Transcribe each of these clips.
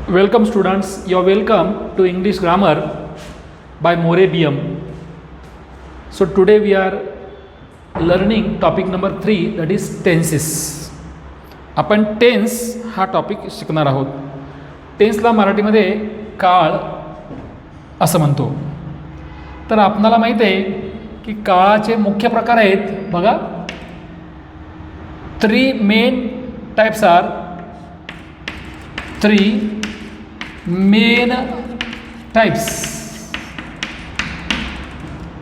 Welcome students, you are welcome to English Grammar by More BM. So today we are learning topic number 3, that is tenses. आपण tense हा topic शिकणार आहोत. टेन्सला मराठीमध्ये काळ असं म्हणतो. तर आपणाला माहीत आहे की काळाचे मुख्य प्रकार आहेत बघा. 3 main types are 3 main types.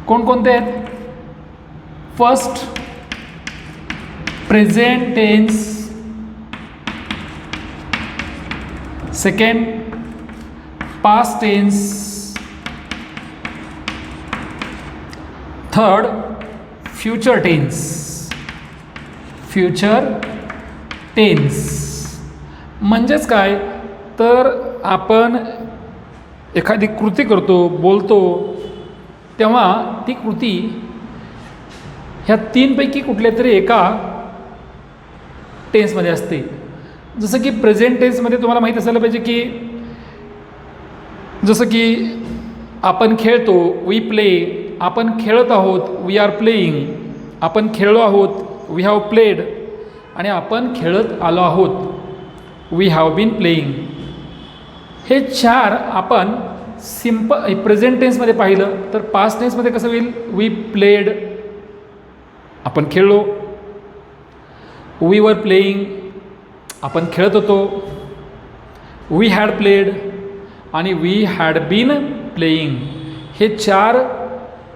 कोणकोणते आहेत? First present tense, second past tense, third future tense. Future tense म्हणजेच काय तर आपण एखादी कृती करतो, बोलतो, तेव्हा ती कृती ह्या 3 पैकी कुठल्या तरी एका टेन्समध्ये असते. जसं की प्रेझेंट टेन्समध्ये तुम्हाला माहीत असायला पाहिजे की जसं की आपण खेळतो, वी प्ले, आपण खेळत आहोत, वी आर प्लेईंग, आपण खेळलो आहोत, वी हॅव प्लेड, आणि आपण खेळत आलो आहोत, वी हॅव बीन प्लेईंग. हे 4 आपण प्रेझेंट टेन्समध्ये पाहिलं तर पास्ट टेन्समध्ये कसं होईल? वी प्लेड, आपण खेळलो, वी वर प्लेईंग, आपण खेळत होतो, वी हॅड प्लेड, आणि वी हॅड बीन प्लेईंग. हे 4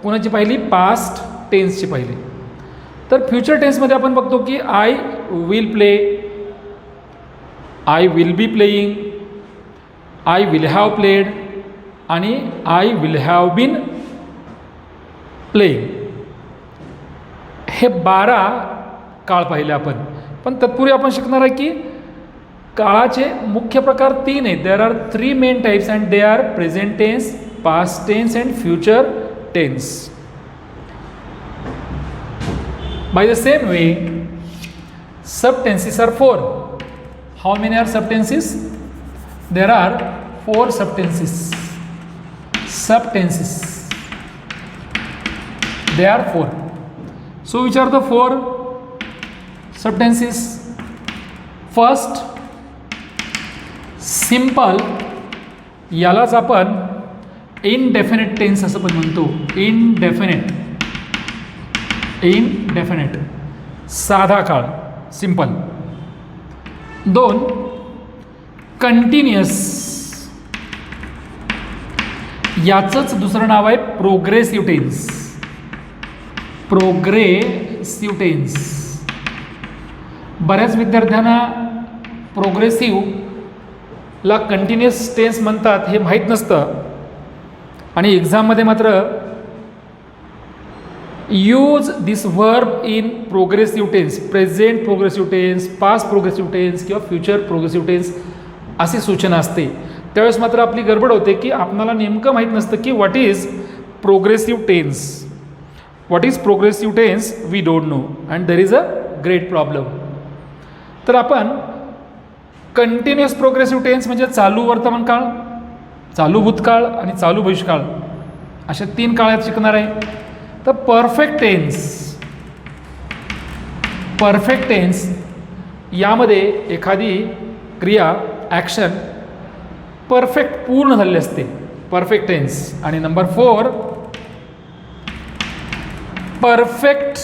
कोणाची पाहिली? पास्ट टेन्सची पाहिली. तर फ्युचर टेन्समध्ये आपण बघतो की I will play, I will be playing, I will have played, आणि I will have been playing. हे 12 काळ पाहिले आपण. पण तत्पूर्वी आपण शिकणार आहे की काळाचे मुख्य प्रकार 3 आहेत. There are 3 main types and they are present tense, past tense and future tense. By the same way subtenses are 4. How many are subtenses? There are 4 subtenses. Subtenses. They are 4. So which are the 4 subtenses? First, simple. यालाच आपण indefinite tense असं पण म्हणतो. Indefinite. Indefinite. साधा काळ, simple. 2 continuous. याचंच दुसरं नाव आहे प्रोग्रेसिव्ह टेन्स. Progressive tense. बऱ्याच विद्यार्थ्यांना प्रोग्रेसिव्हला कंटिन्युअस टेन्स म्हणतात हे माहीत नसतं, आणि एक्झाममध्ये मात्र use this verb in progressive tense, present progressive tense, past progressive tense किंवा फ्युचर प्रोग्रेसिव्ह टेन्स अशी सूचना असते. त्यावेळेस मात्र आपली गडबड होते की आपणाला नेमकं माहीत नसतं की what is progressive tense. What is progressive tense we don't know, and there is a great problem. तर आपण कंटिन्युअस प्रोग्रेसिव्ह टेन्स म्हणजे चालू वर्तमान काळ, चालू भूतकाळ आणि चालू भविष्यकाळ अशा 3 काळात शिकणार आहे. तर परफेक्ट टेन्स. परफेक्ट टेन्स यामध्ये एखादी क्रिया, ॲक्शन परफेक्ट पूर्ण झालेली असते, परफेक्ट टेन्स. आणि number 4 perfect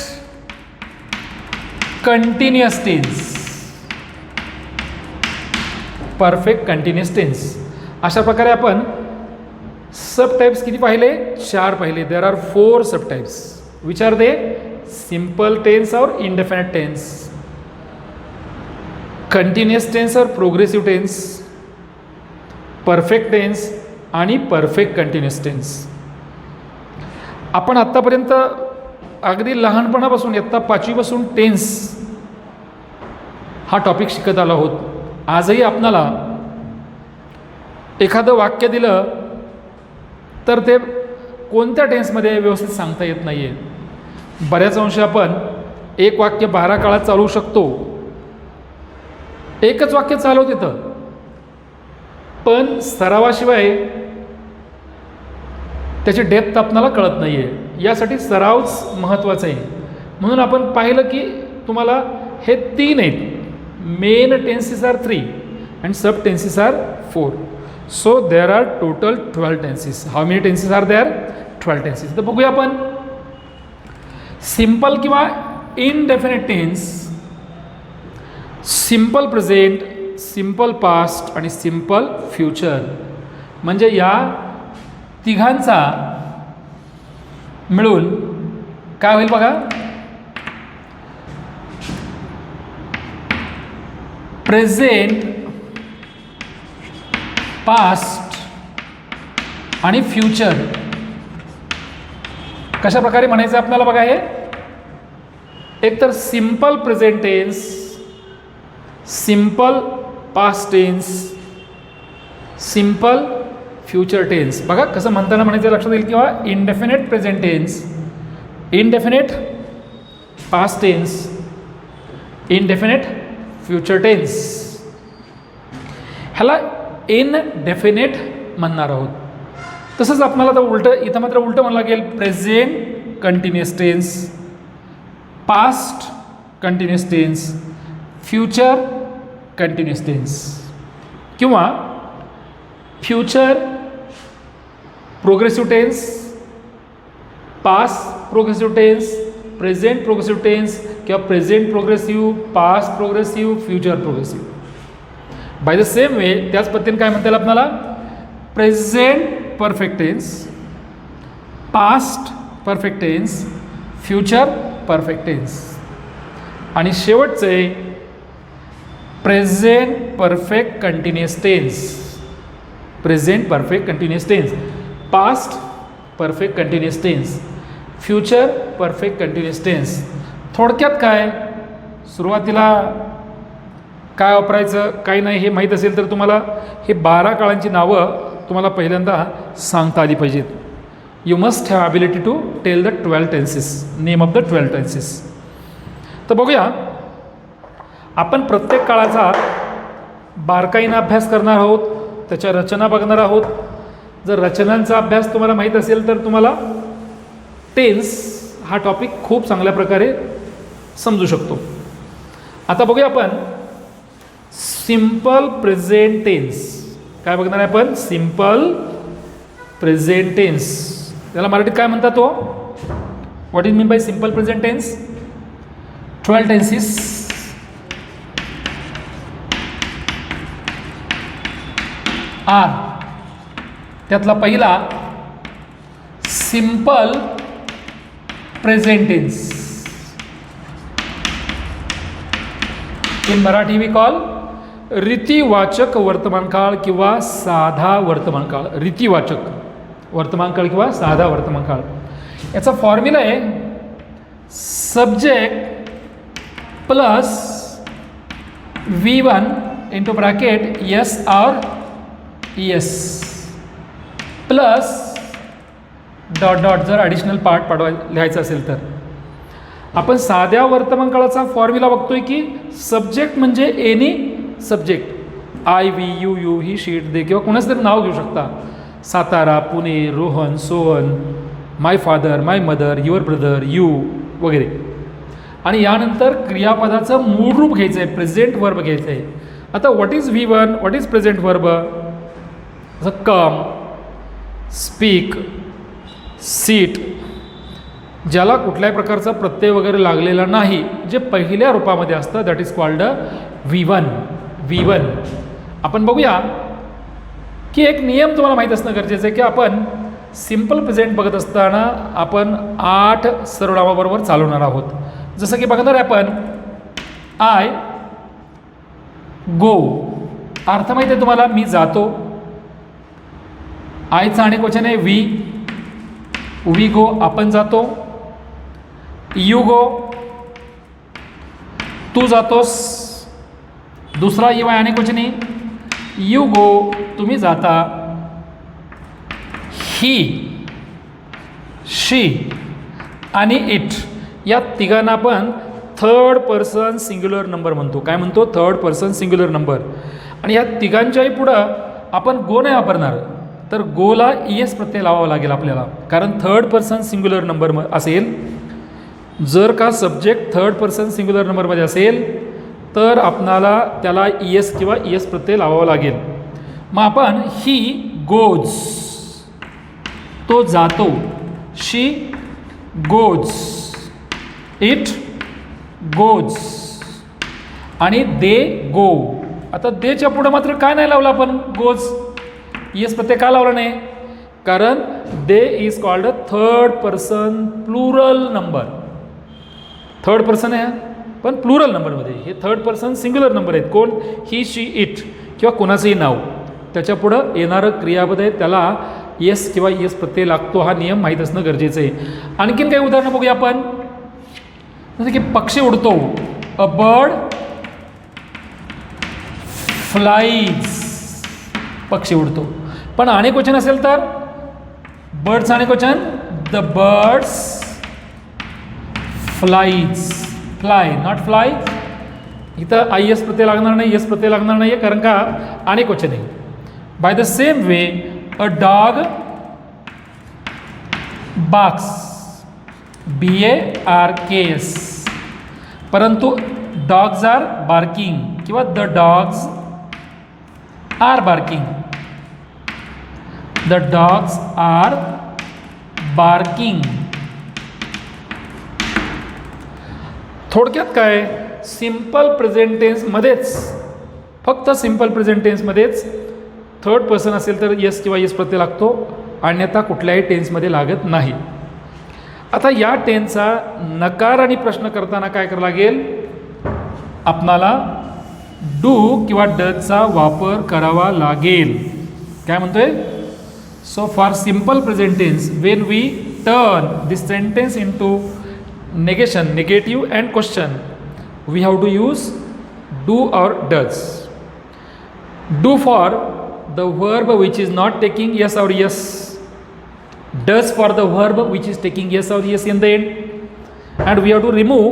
continuous tense. Perfect continuous tense. अशा प्रकारे आपण सब टाइप्स किती पाहिले? 4 पाहिले. There are 4 sub types. Which are they? Simple tense और इंडेफिनिट टेन्स, कंटिन्युअस टेन्स और प्रोग्रेसिव्ह टेन्स, परफेक्ट टेन्स आणि परफेक्ट कंटिन्युअस टेन्स. आपण आत्तापर्यंत अगदी लहानपणापासून इयत्ता 5वी पासून टेन्स हा टॉपिक शिकत आलो आहोत. आजही आपणाला एखादं वाक्य दिलं तर ते कोणत्या टेन्समध्ये व्यवस्थित सांगता येत नाही आहे. बऱ्याच अंशी आपण एक वाक्य 12 काळात चालवू शकतो, एकच वाक्य चालव तिथं, पण सरावाशिवाय त्याची डेप्थ आपल्याला कळत नाही आहे. यासाठी सरावच महत्त्वाचा आहे. म्हणून आपण पाहिलं की तुम्हाला हे 3 आहेत. Main tenses are 3 and sub tenses are 4. So there are total 12 tenses. How many tenses are there? 12 tenses. तर बघूया आपण सिंपल किंवा indefinite tense, simple present, simple past आणि सिंपल फ्युचर. म्हणजे या तिघांचा मिळून काय होईल बघा. प्रेझेंट, पास्ट आणि फ्युचर. कशा प्रकारे म्हणायचं आपल्याला बघा. हे एक तर simple present tense, simple past tense, simple future tense. बघा कसं म्हणताना म्हणायचं लक्षात येईल. किंवा indefinite present tense, indefinite past tense, indefinite future tense. ह्याला इनडेफिनेट म्हणणार आहोत. तसंच आपल्याला आता उलटं, इथं मात्र उलटं म्हणलं लागेल. Present continuous tense, past continuous tense, future continuous tense. किंवा future progressive tense, past progressive tense, present progressive tense किंवा present progressive, past progressive, future progressive. By the same way त्याच पद्धतीने काय म्हणता येईल आपल्याला. Present perfect tense, past perfect tense, future perfect tense. आणि शेवटचे present perfect continuous tense, present perfect continuous tense, past perfect continuous tense, future perfect continuous tense. थोडक्यात काय, सुरुवातीला काय वापरायचं काय नाही हे माहीत असेल तर तुम्हाला हे 12 काळांची नावं तुम्हाला पहिल्यांदा सांगता आली पाहिजेत. You must have ability to tell the 12 tenses, name of the 12 tenses. तर बघूया, आपण प्रत्येक काळाचा बारकाईनं अभ्यास करणार आहोत, त्याच्या रचना बघणार आहोत. जर रचनांचा अभ्यास तुम्हाला माहीत असेल तर तुम्हाला टेन्स हा टॉपिक खूप चांगल्या प्रकारे समजू शकतो. आता बघूया आपण सिंपल प्रेझेंट टेन्स. काय बघणार आहे आपण? Simple present tense. त्याला मराठीत काय म्हणतात तो? What is mean by simple present tense? 12 tenses are. त्यातला पहिला simple present tense. In Marathi we call रीतिवाचक वर्तमानकाळ किंवा साधा वर्तमानकाळ. रीतिवाचक वर्तमानकाळ किंवा साधा वर्तमानकाळ. याचा फॉर्म्युला आहे subject plus V1 into bracket S और एस प्लस डॉट डॉट जर ॲडिशनल पार्ट लिहायचं असेल तर. आपण साध्या वर्तमानकाळाचा फॉर्म्युला बघतोय की सब्जेक्ट म्हणजे any subject, I we you you he she it they किंवा कोणाचं तरी नाव घेऊ शकता. Satara, Pune, Rohan, Sohan, my father, my mother, your brother, you वगैरे. आणि यानंतर क्रियापदाचं मूळ रूप घ्यायचं आहे, प्रेझेंट वर्ब घ्यायचं आहे. आता what is V1, what is present verb? Come, speak, seat. ज्याला कुठल्याही प्रकारचा प्रत्यय वगैरे लागलेला नाही, जे पहिल्या रूपामध्ये असतं, that is called V1. V1. आपण बघूया की एक नियम तुम्हाला माहीत असणं गरजेचं आहे की आपण सिंपल प्रेझेंट बघत असताना आपण 8 सर्वनामाबरोबर चालवणार आहोत. जसं की बघणार आहे आपण आय गो. अर्थ माहीत आहे तुम्हाला, मी जातो. आयचं अनेक वचन आहे वी गो, आपण जातो. यू गो, तू जातोस. दुसरा यू आहे अनेक वचनी, यू गो, तुम्ही जाता. ही, शी आणि इट या तिघांना आपण थर्ड पर्सन सिंग्युलर नंबर म्हणतो. काय म्हणतो? Third person singular number. आणि या तिघांच्याही पुढं आपण गो नाही वापरणार, तर गोला ES प्रत्यय लावावा लागेल आपल्याला, कारण थर्ड पर्सन सिंग्युलर नंबर असेल. जर का सब्जेक्ट थर्ड पर्सन सिंग्युलर नंबरमध्ये असेल तर आपणाला त्याला ES किंवा ES प्रत्यय लावावा लागेल. मग आपण ही गोज, तो जातो. शी गोज, इट गोज, आणि दे गो. आता देच्या पुढं मात्र काय नाही लावलं आपण, गोज. ES प्रत्यय का लावला नाही, कारण they is called a third person plural number. Third person आहे पण प्लुरल नंबरमध्ये. हे थर्ड पर्सन सिंग्युलर नंबर आहेत. कोण, ही, शी, इट किंवा कोणाचंही नाव, त्याच्या पुढं येणारं क्रियापद आहे त्याला ES किंवा ES प्रत्यय लागतो. हा नियम माहीत असणं गरजेचं आहे. आणखीन काही उदाहरणं बघूया आपण. जसं की पक्षी उडतो, अ बर्ड फ्लाईज, पक्षी उडतो. पण अनेक वचन असेल तर बर्ड्स अनेक वचन, the birds flies, fly not fly. इथं IS प्रत्यय लागणार नाही, ES प्रत्यय लागणार नाही आहे, कारण का अनेक वचन आहे. By the same way a dog barks, BARKS, परंतु डॉग्स आर बार्किंग किंवा the dogs are barking, the dogs are barking. थोडक्यात काय, सिम्पल प्रेझेंट टेन्समध्येच, फक्त सिम्पल प्रेझेंट टेन्समध्येच थर्ड पर्सन असेल तर ES किंवा ES प्रत्यय लागतो, अन्यथा कुठल्याही टेन्समध्ये लागत नाही. आता या टेन्सचा नकार आणि प्रश्न करताना काय करावं लागेल, आपणाला डू किंवा डजचा वापर करावा लागेल. काय म्हणतोय, so for simple present tense when we turn this sentence into negation, negative and question, we have to use do or does. Do for the verb which is not taking yes or yes, does for the verb which is taking yes or yes in the end, and we have to remove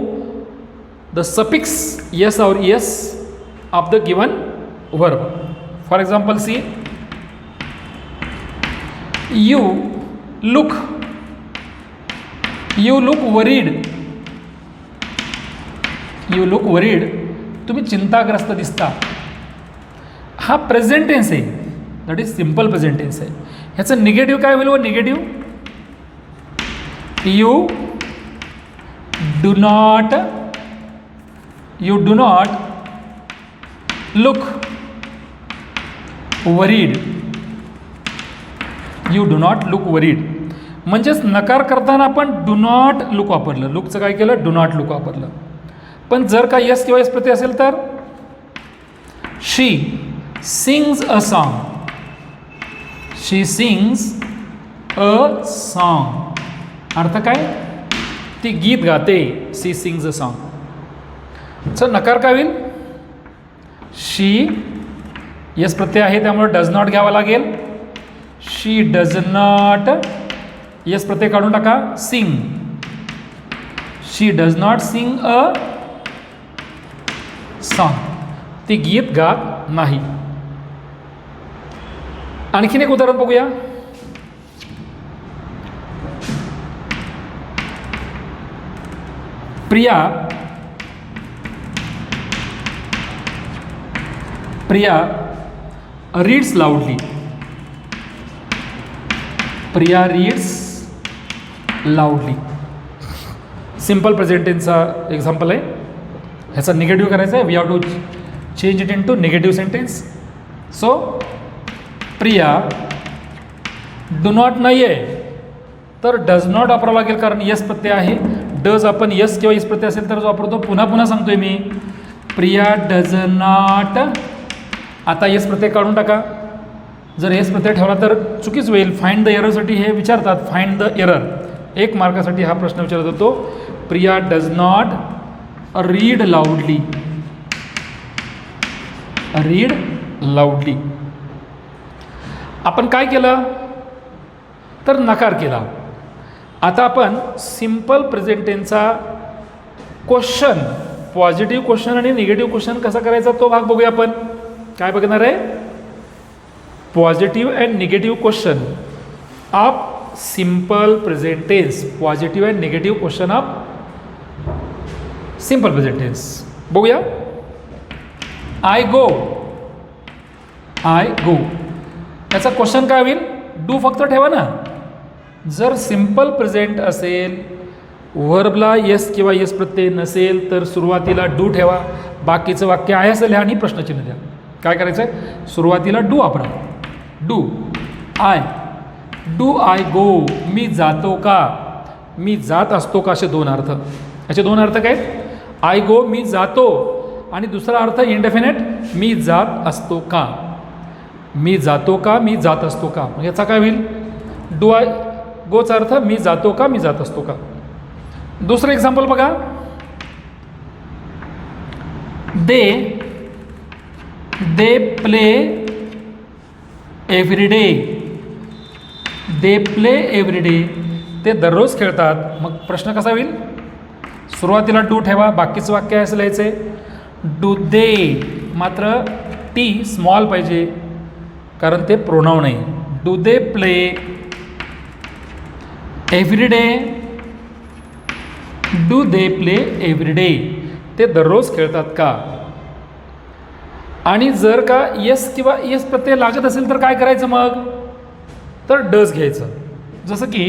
the suffix yes or yes of the given verb. For example, see, you look worried, you look worried, तुम्ही चिंताग्रस्त दिसता. हा present tense आहे, that is simple present tense आहे. ह्याचं negative काय होईल, व negative, you do not look worried, you do not look worried. म्हणजेच नकार करताना आपण डू नॉट लुक वापरलं, लुकचं काय केलं, डू नॉट लुक वापरलं. पण जर का येस किंवा एस प्रत्यय असेल तर she sings a song, she sings a song, अर्थ काय, ती गीत गाते, she sings a song. Sir नकार काय होईल, शी येस प्रत्यय आहे त्यामुळे डज नॉट घ्यावा लागेल. शी डज नॉट, येस प्रत्यय काढून टाका, sing, she does not sing a song, ती गीत गात नाही. आणखीन एक उदाहरण बघूया. Priya reads loudly, Priya reads loudly. Simple present टेन्सचा एक्झाम्पल आहे. ह्याचा निगेटिव्ह करायचा आहे, we have to change it into negative sentence. So Priya do not नाही आहे तर डज नॉट वापरावं लागेल, कारण यस प्रत्यय आहे. डज आपण यस किंवा यस प्रत्यय असेल तर वापरतो. पुन्हा सांगतोय मी, प्रिया डज नॉट. आता यस प्रत्यय काढून टाका. जर यस प्रत्यय ठेवला तर चुकीच होईल. फाइंड द एररसाठी हे विचारतात, फाइंड द एरर. 1 मार्कासाठी हा प्रश्न विचारत होतो. Priya does not read loudly, read loudly. आपण काय केलं तर नकार केला. आता आपण सिम्पल प्रेझेंट टेन्सचा क्वेश्चन, पॉझिटिव्ह क्वेश्चन आणि निगेटिव्ह क्वेश्चन कसा करायचा तो भाग बघूया. आपण काय बघणार आहे, positive and negative question of simple present tense. Positive and negative question of simple present tense. बघूया. I go. आय गो याचा क्वेश्चन काय होईल? डू फक्त ठेवा ना. जर सिम्पल प्रेझेंट असेल, व्हर्बला येस किंवा येस प्रत्यय नसेल तर सुरुवातीला डू ठेवा. बाकीचं वाक्य आहे असं लिहा आणि प्रश्नचिन्ह द्या. काय करायचं आहे? सुरुवातीला डू वापरा. डू. आय. डू आय गो. मी जातो का? मी जात असतो का? असे दोन अर्थ. याचे दोन अर्थ काय? आय गो मी जातो, आणि दुसरा अर्थ इंडेफिनेट मी जात असतो का. मी जातो का? मी जात असतो का. याचा काय होईल? डू आय गोचा अर्थ मी जातो का? मी जात असतो का. दुसरं एक्झाम्पल बघा. They play every day. They play every day. ते दररोज खेळतात. मग प्रश्न कसा होईल? सुरुवातीला डू ठेवा, बाकीचं वाक्य असं लिहायचं आहे डू दे. मात्र टी स्मॉल पाहिजे कारण ते प्रोनाऊन आहे. Do they play every day. Do they play every day. ते दररोज खेळतात का. आणि जर का येस किंवा येस प्रत्यय लागत असेल तर काय करायचं मग? तर डज घ्यायचं. जसं की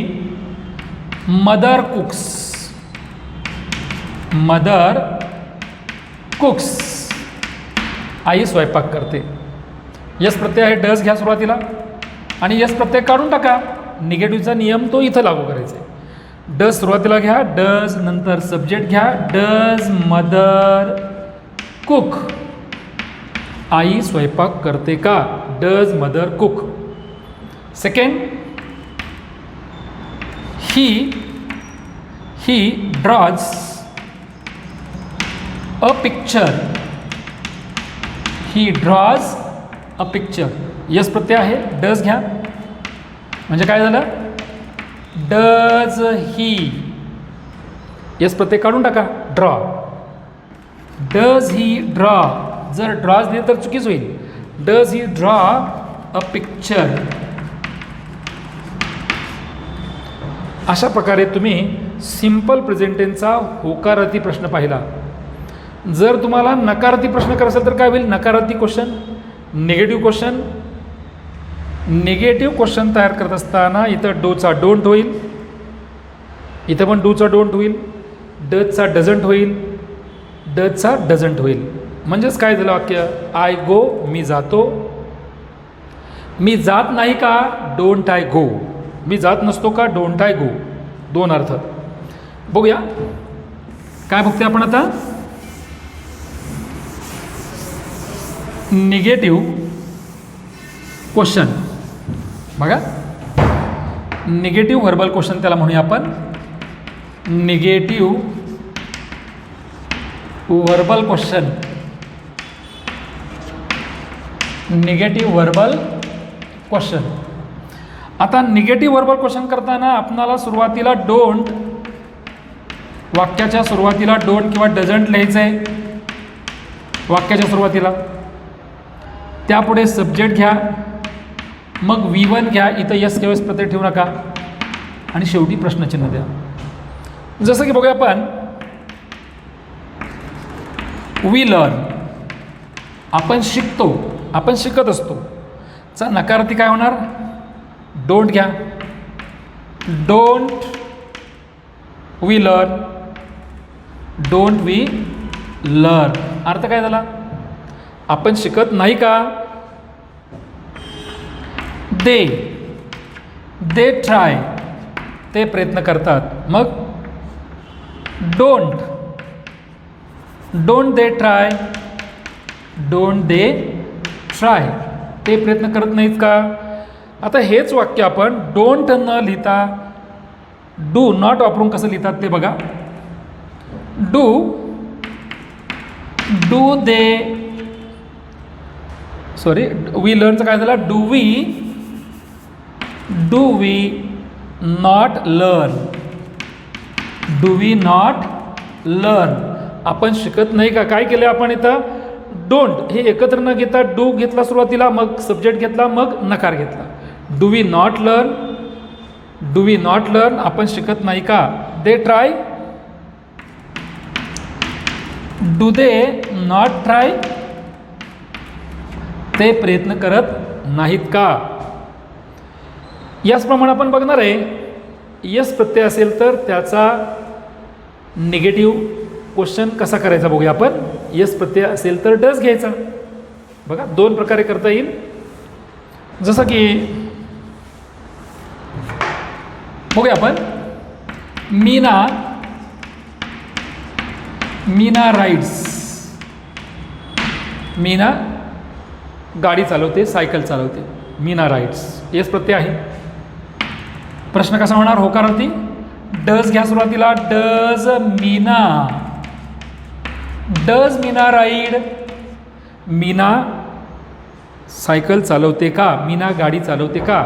मदर कुक्स. Mother cooks. आई स्वयंपाक करते. यस प्रत्यय आहे, डज घ्या सुरुवातीला आणि यस प्रत्यय काढून टाका. निगेटिव्हचा नियम तो इथं लागू करायचा आहे. डज सुरुवातीला घ्या, डज नंतर सब्जेक्ट घ्या. Does mother cook. आई स्वयंपाक करते का. Does mother cook. Second, he draws a picture. He draws a picture. Yes प्रत्यय आहे, डज घ्या. म्हणजे काय झालं? Does he. यस प्रत्यय काढून टाका. ड्रॉ. Does he draw. जर ड्रॉज दिले तर चुकीच होईल. Does he draw a picture. अशा प्रकारे तुम्ही सिम्पल प्रेझेंटेन्सचा होकारार्थी प्रश्न पाहिला. जर तुम्हाला नकारार्थी प्रश्न करायचा असेल तर काय होईल? नकारार्थी question, negative question. Negative question तयार करत असताना इथं डोचा डोंट होईल, इथं पण डूचा डोंट होईल, डजचा डझंट होईल, डजचा डझंट होईल. म्हणजेच काय झालं वाक्य? आय गो मी जातो. मी जात नाही का? डोंट आय गो. मी जात नसतो का? डोंट आय गो. दोन अर्थ. बघूया काय बघते आपण आता. निगेटिव्ह क्वेश्चन बघा. निगेटिव्ह व्हर्बल क्वेश्चन त्याला म्हणूया आपण. Negative verbal question. Negative verbal question. आता निगेटिव्ह व्हर्बल क्वेश्चन करताना आपणाला सुरुवातीला डोंट, वाक्याच्या सुरुवातीला डोंट किंवा डझंट लिहायचं आहे. वाक्याच्या सुरुवातीला त्यापुढे सब्जेक्ट घ्या, मग V1 घ्या. इथं यस किंवा यस प्रत्यय ठेवू नका आणि शेवटी प्रश्नचिन्ह द्या. जसं की बघूया आपण. We learn. आपण शिकतो, आपण शिकत असतो. चा नकारार्थी काय होणार? डोंट घ्या. Don't we learn. Don't we learn. अर्थ काय झाला? आपण शिकत नाही का. They try. ते प्रयत्न करतात. मग don't they try. Don't they try. ते प्रयत्न करत नाहीत का. आता हेच वाक्य आपण डोंट न लिहिता डू नॉट वापरून कसं लिहितात ते बघा. डू दे सॉरी वी लर्नचं काय झालं? Do we not learn. Do we not learn. आपण शिकत नाही का. काय केलं आपण इथं? डोंट हे एकत्र न घेता डू घेतला सुरुवातीला, मग सब्जेक्ट घेतला, मग नकार घेतला. Do we not learn, do we not learn, आपण शिकत नाही का? They try, do they not try, ते प्रयत्न करत नाहीत का? याचप्रमाणे आपण बघणार आहे यस प्रत्यय असेल तर त्याचा निगेटिव्ह क्वेश्चन कसा करायचा बघूया आपण. यस प्रत्यय असेल तर डज घ्यायचा. बघा 2 प्रकारे करता येईल. जसं की बघूया आपण, मीना राईड्स, मीना गाडी चालवते, सायकल चालवते. मीना राईड्स येस प्रत्यय आहे. प्रश्न कसा होणार? होकारार्थी. डज घ्या सुरुवातीला. Does Meena ride, Meena cycle चालवते का? मीना गाडी चालवते का?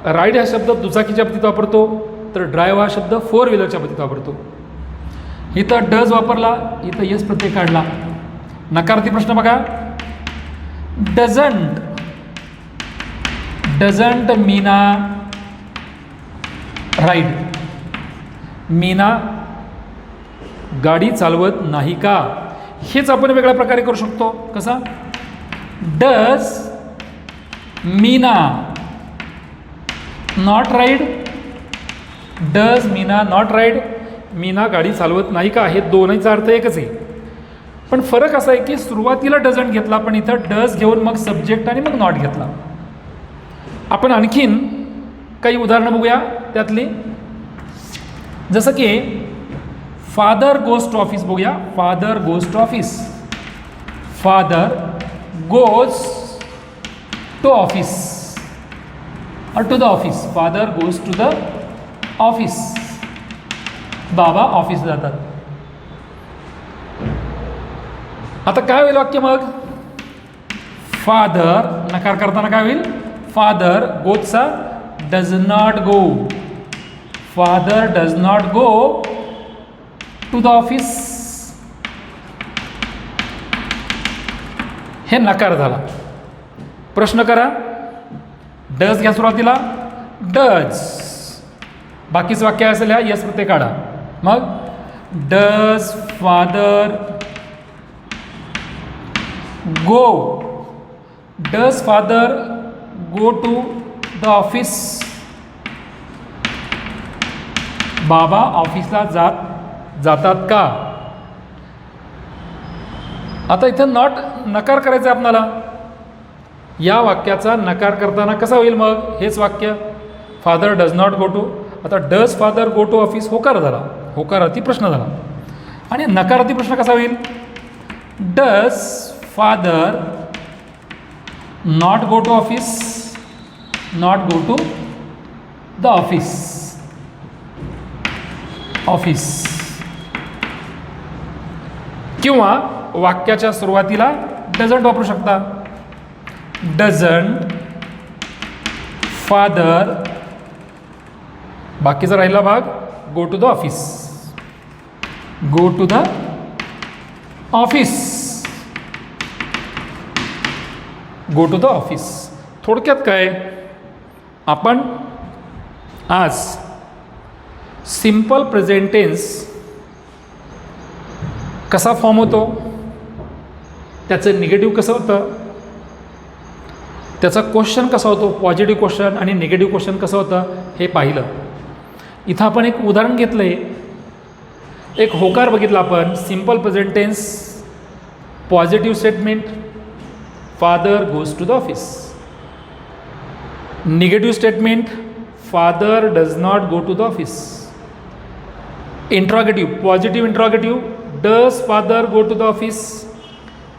राईड हा शब्द दुचाकीच्या बाबतीत वापरतो, तर ड्राईव्ह हा शब्द 4 व्हीलरच्या बाबतीत वापरतो. इथं डज वापरला, इथं यस प्रत्यय काढला. नकारार्थी प्रश्न बघा. डझंट मीना राईड, मीना गाडी चालवत नाही का? हेच आपण वेगळ्या प्रकारे करू शकतो. कसा? Does Meena not ride, does Meena not ride, Meena गाडी चालवत नाही का? हे दोन्हीचा अर्थ एकच आहे, पण फरक असा आहे की सुरुवातीला डझंट घेतला, पण इथं डज घेऊन मग सब्जेक्ट आणि मग नॉट घेतला. आपण आणखीन काही उदाहरणं बघूया त्यातली. जसं की फादर गोज टू ऑफिस बघूया. Father goes to office, father goes to office or to the office. Father goes to the office, बाबा ऑफिस जातात. आता काय होईल वाक्य मग? फादर नकार करताना काय होईल? फादर गोजचा does not go, father does not go to the office. हे नकार झाला. प्रश्न करा. डज घ्या सुरुवातीला. डज बाकीचं वाक्य असेल ह्या यस प्रत्यय काढा. मग does father go, does father go to the office, बाबा ऑफिसला जातात का? आता इथं नकार करायचं आहे आपणाला. या वाक्याचा नकार करताना कसा होईल मग? हेच वाक्य father does not go to. आता does father go to office होकार झाला, होकारार्थी प्रश्न झाला. आणि नकारार्थी प्रश्न कसा होईल? Does father not go to office, not go to the office, office. किंवा वाक्याच्या सुरुवातीला डझंट वापरू शकता. डझंट फादर, बाकीचा राहिला भाग go to the office, go to the office, go to the office. थोडक्यात काय, आपण आज सिंपल प्रेझेंट टेन्स कसा फॉर्म होतो, त्याचं निगेटिव्ह कसं होतं, त्याचा क्वेश्चन कसा होतो, पॉझिटिव्ह क्वेश्चन आणि निगेटिव्ह क्वेश्चन कसं होतं हे पाहिलं. इथं आपण एक उदाहरण घेतलं आहे, एक होकार बघितला आपण. Simple present tense positive statement, father goes to the office. Negative statement, father does not go to the office. Interrogative, positive interrogative, does father go to the office.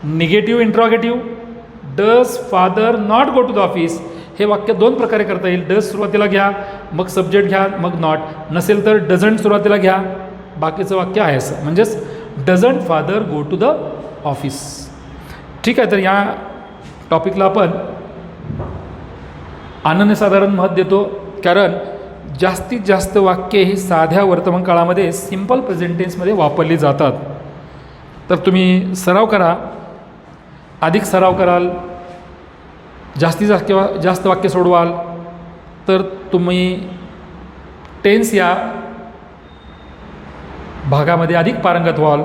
Negative interrogative, does father not go to the office. हे वाक्य दोन प्रकारे करता येईल. Does सुरुवातीला घ्या, मग subject घ्या, मग नॉट. नसेल तर डझंट सुरुवातीला घ्या, बाकीचं वाक्य आहे असं. म्हणजेच doesn't father go to the office. ठीक आहे, तर या टॉपिकला आपण अनन्यसाधारण महत्त्व देतो, कारण जास्तीत जास्त वाक्ये ही साध्या वर्तमान काळामध्ये सिंपल प्रेझेंट टेन्समध्ये वापरली जातात. तर तुम्ही सराव करा. अधिक सराव कराल, जास्त वाक्य सोडवाल तर तुम्ही टेन्स या भागामध्ये अधिक पारंगत व्हाल.